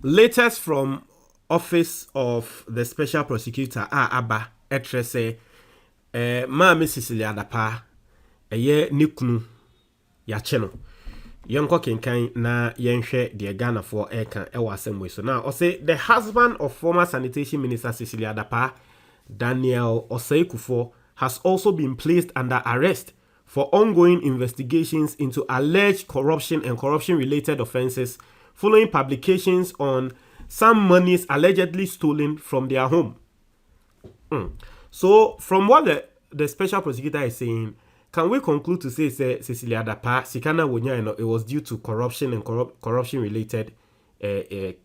latest from office of the special prosecutor aba etrese Mama Cecilia Dapaah nikunu ya cheno yonko kenkan na yenhwe de Ghana for eka ewa assemble so now say the husband of former sanitation minister Cecilia Dapaah, Daniel Oseikufo, has also been placed under arrest for ongoing investigations into alleged corruption and corruption-related offenses following publications on some monies allegedly stolen from their home. So, from what the special prosecutor is saying, can we conclude to say Cecilia Dapaah, Sikana Wonya, it was due to corruption and corruption-related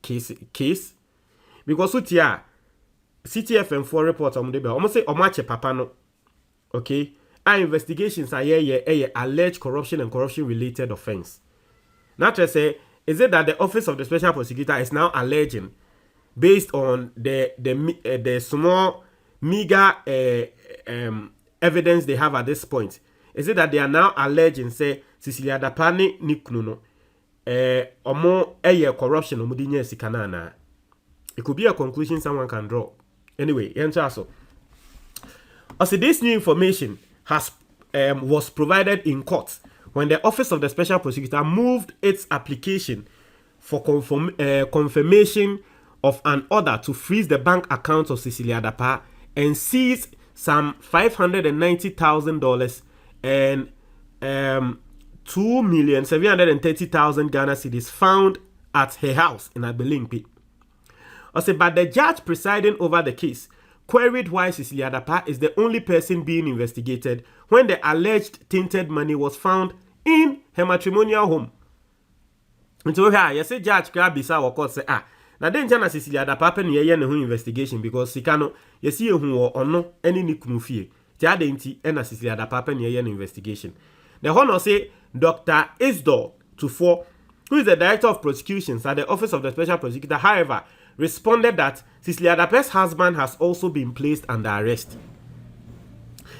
case? Because Sutia, CTFM4 report almost say Omache Papa no. Okay? Our investigations are alleged corruption and corruption-related offense. Now to say, is it that the office of the special prosecutor is now alleging, based on the small meager evidence they have at this point, is it that they are now alleging say Cecilia Dapaah ni kunu no omo corruption omo di nya sika na? It could be a conclusion someone can draw. Anyway, so also this new information was provided in court when the office of the special prosecutor moved its application for confirmation of an order to freeze the bank accounts of Cecilia Dapaah and seize some $590,000 and 2,730,000 Ghana cedis found at her house in Abelimpi. But the judge presiding over the case queried why Cecilia Dapaah is the only person being investigated when the alleged tainted money was found in her matrimonial home. And so here, you say Judge Krabisa or court say, now then Jana Cecilia Dapaah pen ye ne ho investigation because Sikano, you see who or no any nikunu fie. Tia denti and Cecilia Dapaah pen ye investigation. The honor say Dr. Isdor Tufo, who is the director of prosecutions at the office of the special prosecutor, however, responded that Cecilia Dapaah's husband has also been placed under arrest.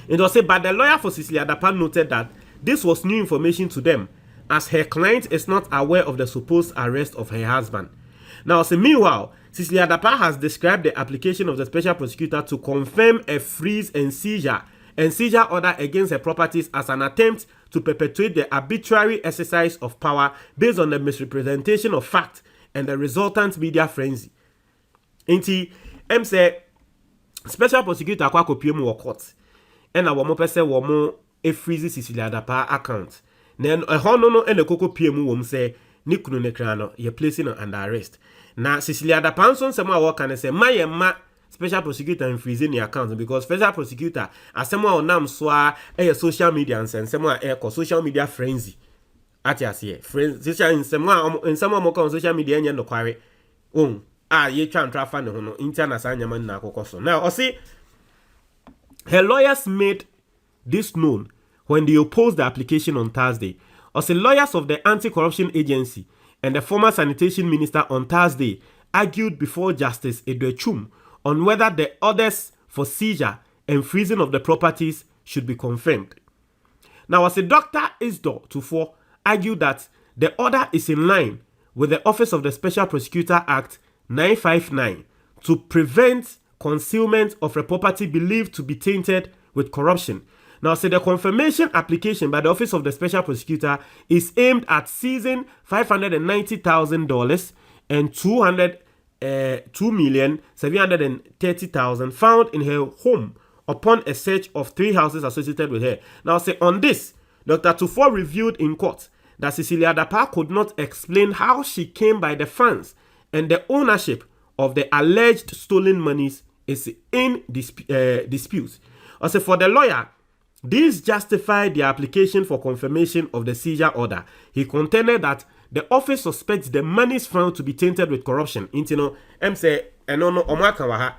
It was said, but the lawyer for Cecilia Dapaah noted that this was new information to them, as her client is not aware of the supposed arrest of her husband. Now, meanwhile, Cecilia Dapaah has described the application of the special prosecutor to confirm a freeze and seizure order against her properties as an attempt to perpetuate the arbitrary exercise of power based on the misrepresentation of fact and the resultant media frenzy. Inti, say special prosecutor kwa kopie mu court. And our mo pese wo mo e freeze Cecilia Dapaah account. Then a hono no and the koko pie mu wo say ni kunu ne kra no ye placing under arrest. Na Cecilia Dapaah so nsema wo kan say ma special prosecutor in freezing the account because special prosecutor asema onam so a social media and nsema social media frenzy. Ati ase frenzy nsema mo kan social media nya no kware. Ye try and trafa ne ho no interna sa nyama na akokoso. Now I see her lawyers made this known when they opposed the application on Thursday. Also, lawyers of the Anti-Corruption Agency and the former sanitation minister on Thursday argued before Justice Edwechum on whether the orders for seizure and freezing of the properties should be confirmed. Now, as Dr. Isdor Tufo argued that the order is in line with the Office of the Special Prosecutor Act 959 to prevent concealment of a property believed to be tainted with corruption. Now, the confirmation application by the Office of the Special Prosecutor is aimed at seizing $590,000 and 2,730,000 found in her home upon a search of 3 houses associated with her. Now, on this, Dr. Tufo revealed in court that Cecilia Dapaah could not explain how she came by the funds and the ownership of the alleged stolen monies is in dispute. Also, for the lawyer, this justified the application for confirmation of the seizure order. He contended that the office suspects the monies found to be tainted with corruption. Intino, say, no, omaka waha.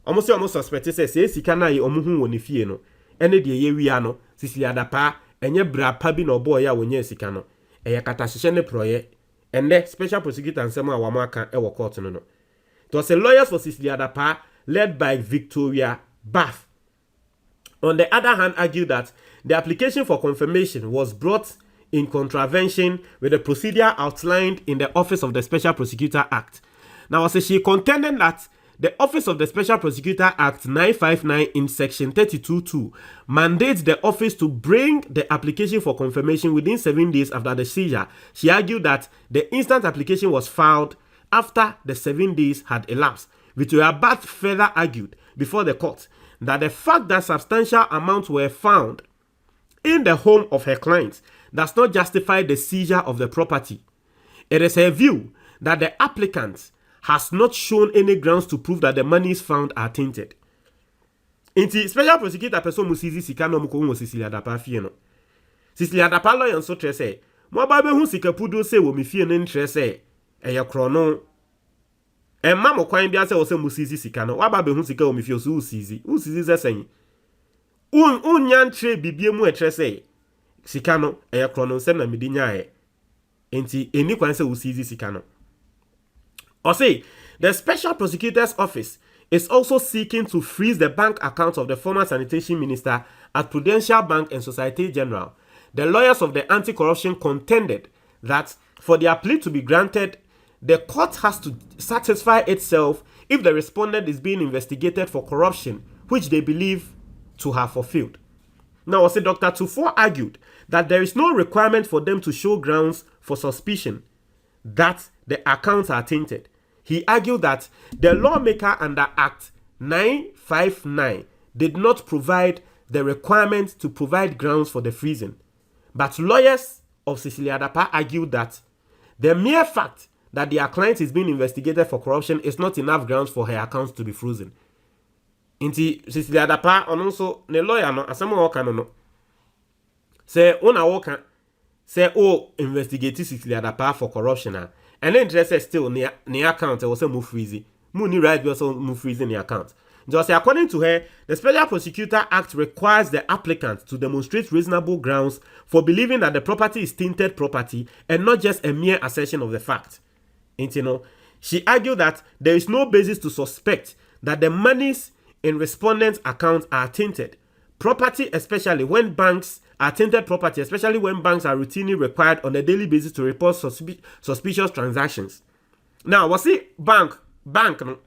Almost suspected say, sikana ye omuhu wonifie no. Ene de ye wi ano, Cecilia Dapaah, enye bra pabi no boy ya wonye sikano. Eye katasheshe ne proye. Ende special prosecutor nsema awamaka ewo court no. It was a lawyers for Cecilia Dapaah led by Victoria Bath. On the other hand, argued that the application for confirmation was brought in contravention with the procedure outlined in the Office of the Special Prosecutor Act. Now, I say she contended that the Office of the Special Prosecutor Act 959 in Section 32(2) mandates the office to bring the application for confirmation within 7 days after the seizure. She argued that the instant application was filed after the 7 days had elapsed. Victoria Bath further argued before the court that the fact that substantial amounts were found in the home of her clients does not justify the seizure of the property. It is her view that the applicant has not shown any grounds to prove that the monies found are tainted. Inti special prosecutor person musizi sika no mko Cecilia Dapaah fie no. Cecilia Dapaah lawyer so tre say, mo ba be hu sika pudo se wo me fie no ntre say eye kro no. Emma mo kwan bia se wo se musizi sika no. Wa ba be hu sika wo me fie so usizi. Usizi ze sen. Nyan tre bibie mu etre say sika no eye kro no se na me di nyae. Inti eni kwan se usizi sika no. Or say, the Special Prosecutor's Office is also seeking to freeze the bank accounts of the former sanitation minister at Prudential Bank and Societe Generale. The lawyers of the anti-corruption contended that for their plea to be granted, the court has to satisfy itself if the respondent is being investigated for corruption, which they believe to have fulfilled. Now, I say Dr. Tufo argued that there is no requirement for them to show grounds for suspicion that the accounts are tainted. He argued that the lawmaker under Act 959 did not provide the requirement to provide grounds for the freezing. But lawyers of Cecilia Dapaah argued that the mere fact that their client is being investigated for corruption is not enough grounds for her accounts to be frozen. Inti Cecilia Dapaah and also the lawyer no asamo waka no say una waka say investigate Cecilia Dapaah for corruption and then interest still near account was a move freezy. Mooney right was move freezing the account. Just according to her, the Special Prosecutor Act requires the applicant to demonstrate reasonable grounds for believing that the property is tainted property and not just a mere assertion of the fact. She argued that there is no basis to suspect that the monies in respondents' accounts are tainted property, especially when banks are tainted property, especially when banks are routinely required on a daily basis to report suspicious transactions. Now, was it bank no?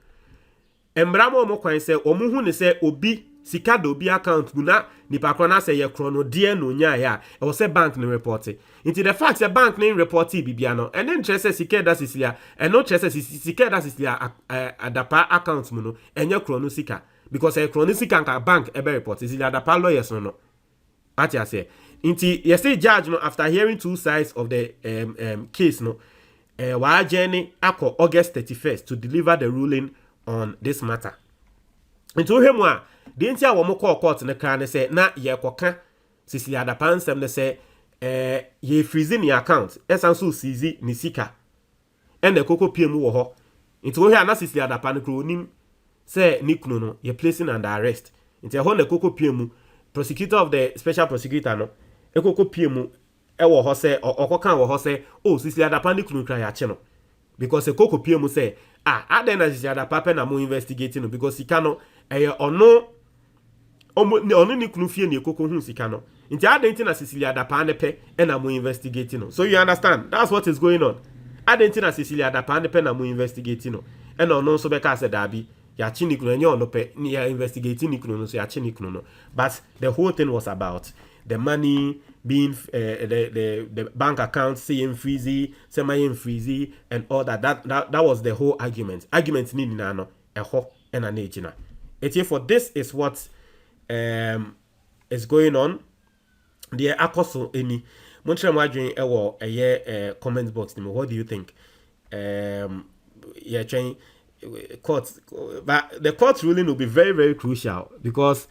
Embramo mo kwan say omuhu ne say obi sika do obi account guna nipa kwana say ye krono de no nya ya e was say bank no report it. Into the fact say bank no report bibia no and then trese sika da Cecilia and no trese sika da Cecilia Dapaah account mu no enye krono sika because e krono sika nka bank e be report Cecilia Dapaah lawyers no. What you say? Inti yesterday judge no after hearing two sides of the case no wa journey ako August 31st to deliver the ruling on this matter. Into him wa the intia wo mo court ne kan say na ye koka Cecilia Dapaah nsem ne say ye freezing your account esan so seize ni sika and the koko pm wo ho. Into here na Cecilia Dapaah ne kro nim say ni kunu no ye placing under arrest. Into ho na koko pm prosecutor of the special prosecutor no ekoko pm e wo ho say okokan wo ho say Cecilia Dapaah ni kunu kra ya che no because ekoko pm say aden na Cecilia Dapaah na mo investigating no because sika no ono ni kunu fie ni ekoko hu sika no nti aden na Cecilia Dapaah ne pe na mo investigating no. So you understand, that's what is going on. Aden na Cecilia Dapaah ne pe na mo investigating no and ono so be ka say dabi ya chi ni kunu enye ono pe ni ya investigating ni kunu no so ya chi ni kunu no. But the whole thing was about the money being the bank account saying freezy, semi-freezy, and all that. That was the whole argument. Argument ni na no eho and an ejina. Eti for this is what is going on. The akoso any Montreal Madrid ewo a comment box. What do you think? Yeah, trying court, but the court ruling will be very, very crucial because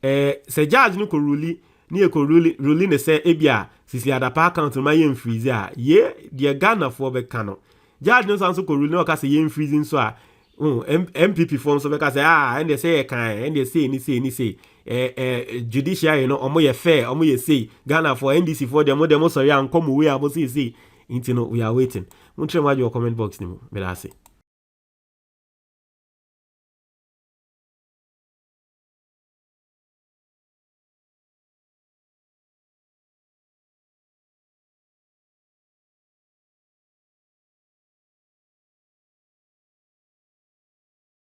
say judge no ko ruling ni ko ruling ne say ebia Cecilia Dapaah account ma yen freeze ye the Ghana for be kano judge no so ko ruling o ka say yen freezing so MPP form so be ka say and they say kan and they say ni say judiciary no omo ye fair omo ye say Ghana for NDC for them sorry and come we abo say intino we are waiting. Montreal your comment box ni mo me da say